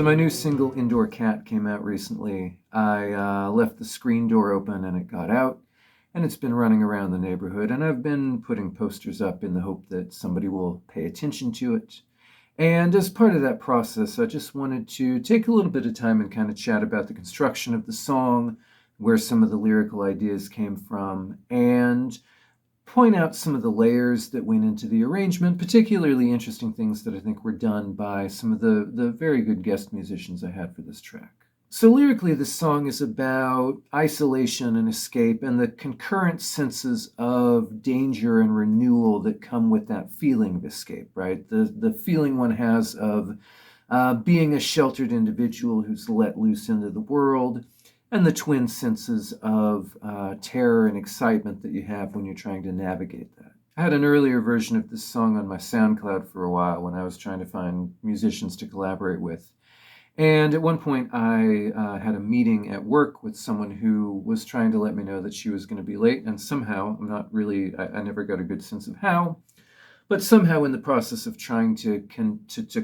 my new single, Indoor Cat, came out recently. I left the screen door open and it got out, and it's been running around the neighborhood, and I've been putting posters up in the hope that somebody will pay attention to it. And as part of that process, I just wanted to take a little bit of time and kind of chat about the construction of the song, where some of the lyrical ideas came from, and point out some of the layers that went into the arrangement, particularly interesting things that I think were done by some of the very good guest musicians I had for this track. So lyrically, this song is about isolation and escape and the concurrent senses of danger and renewal that come with that feeling of escape, right? The feeling one has of being a sheltered individual who's let loose into the world, and the twin senses of terror and excitement that you have when you're trying to navigate that. I had an earlier version of this song on my SoundCloud for a while when I was trying to find musicians to collaborate with. And at one point, I had a meeting at work with someone who was trying to let me know that she was going to be late, and somehow, I never got a good sense of how, but somehow in the process of trying to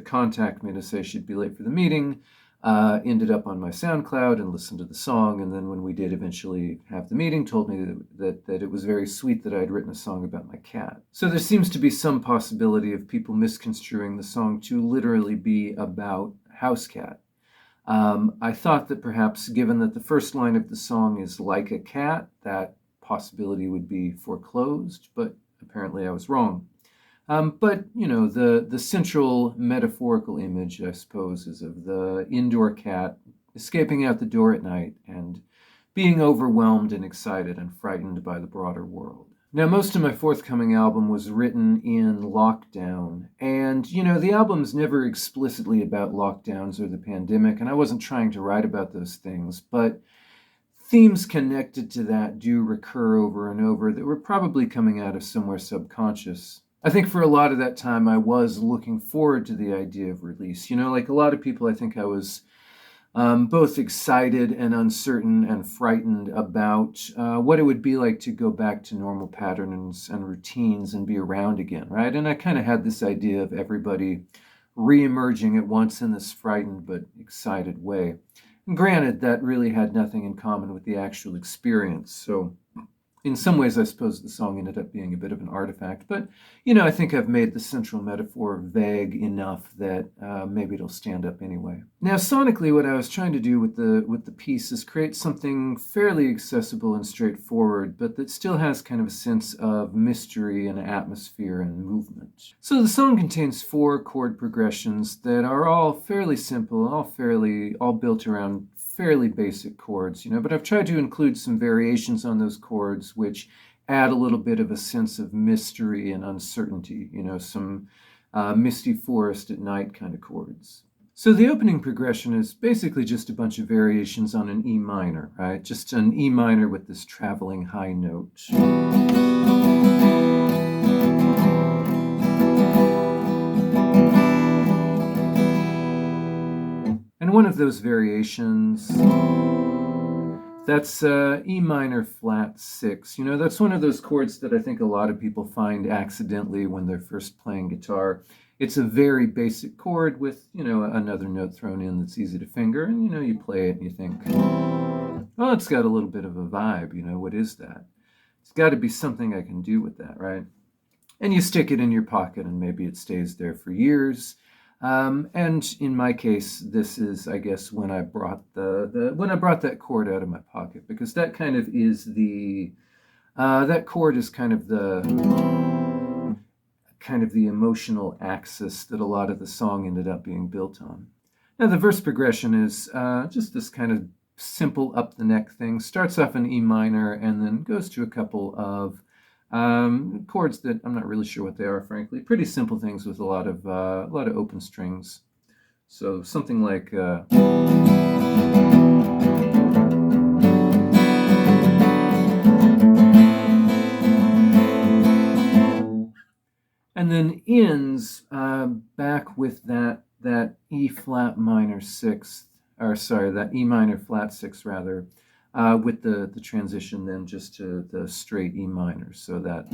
contact me to say she'd be late for the meeting, ended up on my SoundCloud and listened to the song, and then when we did eventually have the meeting, told me that it was very sweet that I had written a song about my cat. So there seems to be some possibility of people misconstruing the song to literally be about house cat. I thought that perhaps, given that the first line of the song is like a cat, that possibility would be foreclosed, but apparently I was wrong. But, you know, the central metaphorical image, I suppose, is of the indoor cat escaping out the door at night and being overwhelmed and excited and frightened by the broader world. Now, most of my forthcoming album was written in lockdown, and, you know, the album's never explicitly about lockdowns or the pandemic, and I wasn't trying to write about those things, but themes connected to that do recur over and over that were probably coming out of somewhere subconscious. I think for a lot of that time, I was looking forward to the idea of release. You know, like a lot of people, I think I was both excited and uncertain and frightened about what it would be like to go back to normal patterns and routines and be around again, right? And I kind of had this idea of everybody re-emerging at once in this frightened but excited way. And granted, that really had nothing in common with the actual experience, so in some ways, I suppose the song ended up being a bit of an artifact, but, you know, I think I've made the central metaphor vague enough that maybe it'll stand up anyway. Now, sonically, what I was trying to do with the piece is create something fairly accessible and straightforward, but that still has kind of a sense of mystery and atmosphere and movement. So the song contains 4 chord progressions that are all fairly simple, all built around fairly basic chords, you know, but I've tried to include some variations on those chords which add a little bit of a sense of mystery and uncertainty, you know, some misty forest at night kind of chords. So the opening progression is basically just a bunch of variations on an E minor, right? Just an E minor with this traveling high note. And one of those variations, that's E minor flat 6. You know, that's one of those chords that I think a lot of people find accidentally when they're first playing guitar. It's a very basic chord with, you know, another note thrown in that's easy to finger, and, you know, you play it and you think, oh, it's got a little bit of a vibe, you know, what is that? It's got to be something I can do with that, right? And you stick it in your pocket and maybe it stays there for years. And in my case, this is, I guess, when I brought when I brought that chord out of my pocket, because that kind of is that chord is kind of the emotional axis that a lot of the song ended up being built on. Now, the verse progression is just this kind of simple up the neck thing. Starts off in E minor and then goes to a couple of chords that I'm not really sure what they are, frankly. Pretty simple things with a lot of open strings. So something like and then ends back with that E flat minor 6th, or sorry, that E minor flat 6 rather. With the transition then just to the straight E minor, so that.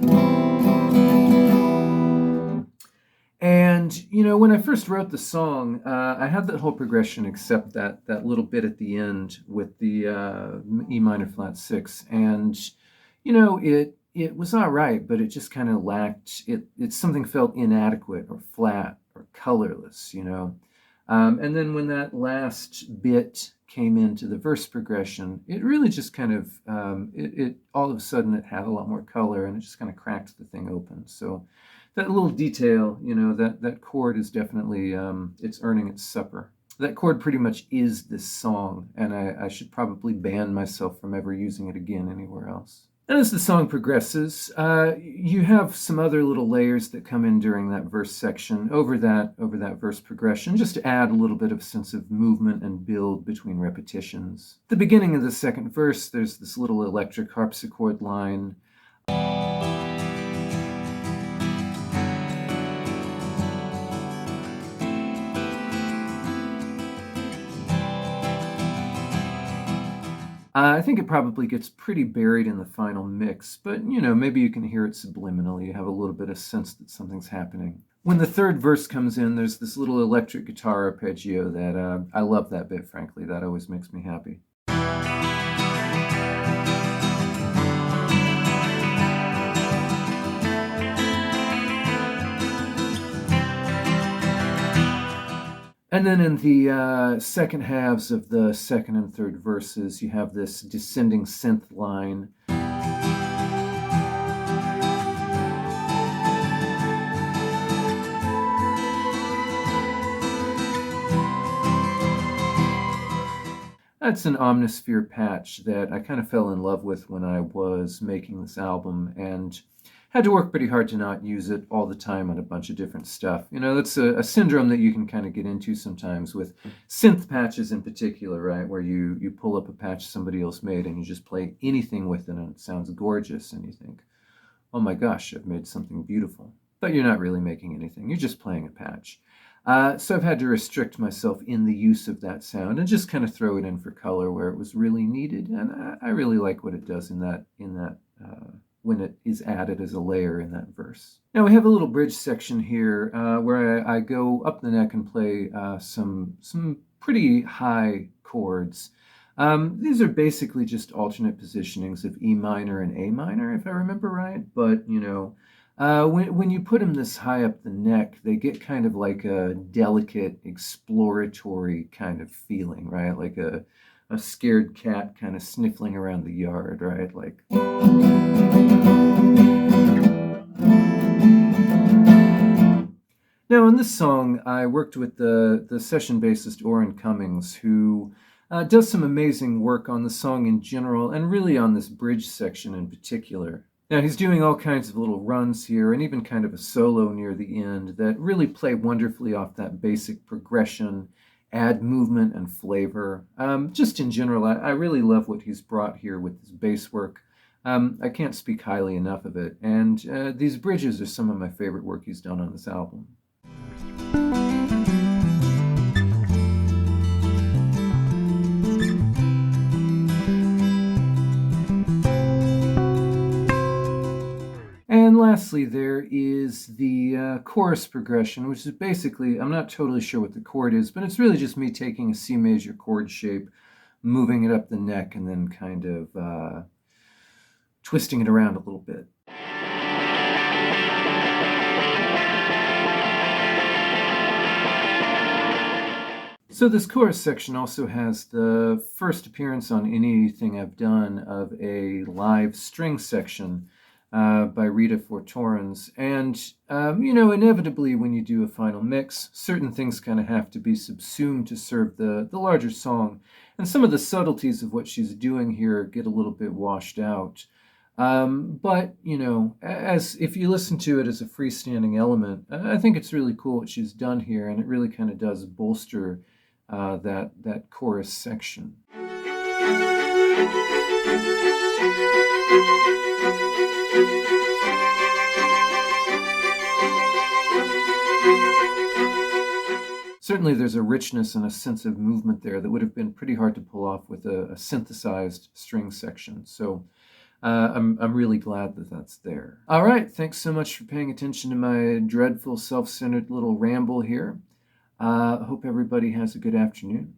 And when I first wrote the song, I had that whole progression, except that little bit at the end with the E minor flat six, and it was all right, but it just kind of lacked it. It something felt inadequate or flat or colorless. And then when that last bit came into the verse progression, it really just kind of it all of a sudden it had a lot more color, and it just kind of cracked the thing open. So that little detail, that chord is definitely it's earning its supper. That chord pretty much is this song, and I should probably ban myself from ever using it again anywhere else. And as the song progresses, you have some other little layers that come in during that verse section over that verse progression, just to add a little bit of a sense of movement and build between repetitions. At the beginning of the second verse, there's this little electric harpsichord line. I think it probably gets pretty buried in the final mix, but maybe you can hear it subliminally. You have a little bit of sense that something's happening. When the third verse comes in, there's this little electric guitar arpeggio that I love that bit, frankly. That always makes me happy. And then in the second halves of the second and third verses, you have this descending synth line. That's an Omnisphere patch that I kind of fell in love with when I was making this album, and had to work pretty hard to not use it all the time on a bunch of different stuff. That's a syndrome that you can kind of get into sometimes with synth patches in particular, right? Where you pull up a patch somebody else made and you just play anything with it and it sounds gorgeous and you think, oh my gosh, I've made something beautiful. But you're not really making anything, you're just playing a patch. So I've had to restrict myself in the use of that sound and just kind of throw it in for color where it was really needed. And I really like what it does in that when it is added as a layer in that verse. Now we have a little bridge section here where I go up the neck and play some pretty high chords. These are basically just alternate positionings of E minor and A minor, if I remember right. But when you put them this high up the neck, they get kind of like a delicate, exploratory kind of feeling, right? Like a scared cat kind of sniffling around the yard, right? Like. Now, in this song, I worked with the session bassist Orrin Cummings, who does some amazing work on the song in general, and really on this bridge section in particular. Now, he's doing all kinds of little runs here, and even kind of a solo near the end that really play wonderfully off that basic progression, add movement and flavor. Just in general, I really love what he's brought here with his bass work. I can't speak highly enough of it, and these bridges are some of my favorite work he's done on this album. And lastly, there is the chorus progression, which is basically, I'm not totally sure what the chord is, but it's really just me taking a C major chord shape, moving it up the neck, and then kind of twisting it around a little bit. So this chorus section also has the first appearance on anything I've done of a live string section by Rita Fortorens. And, inevitably when you do a final mix, certain things kind of have to be subsumed to serve the larger song. And some of the subtleties of what she's doing here get a little bit washed out. But, as if you listen to it as a freestanding element, I think it's really cool what she's done here, and it really kind of does bolster that chorus section. Certainly there's a richness and a sense of movement there that would have been pretty hard to pull off with a synthesized string section. So I'm really glad that that's there. All right, thanks so much for paying attention to my dreadful, self-centered little ramble here. Hope everybody has a good afternoon.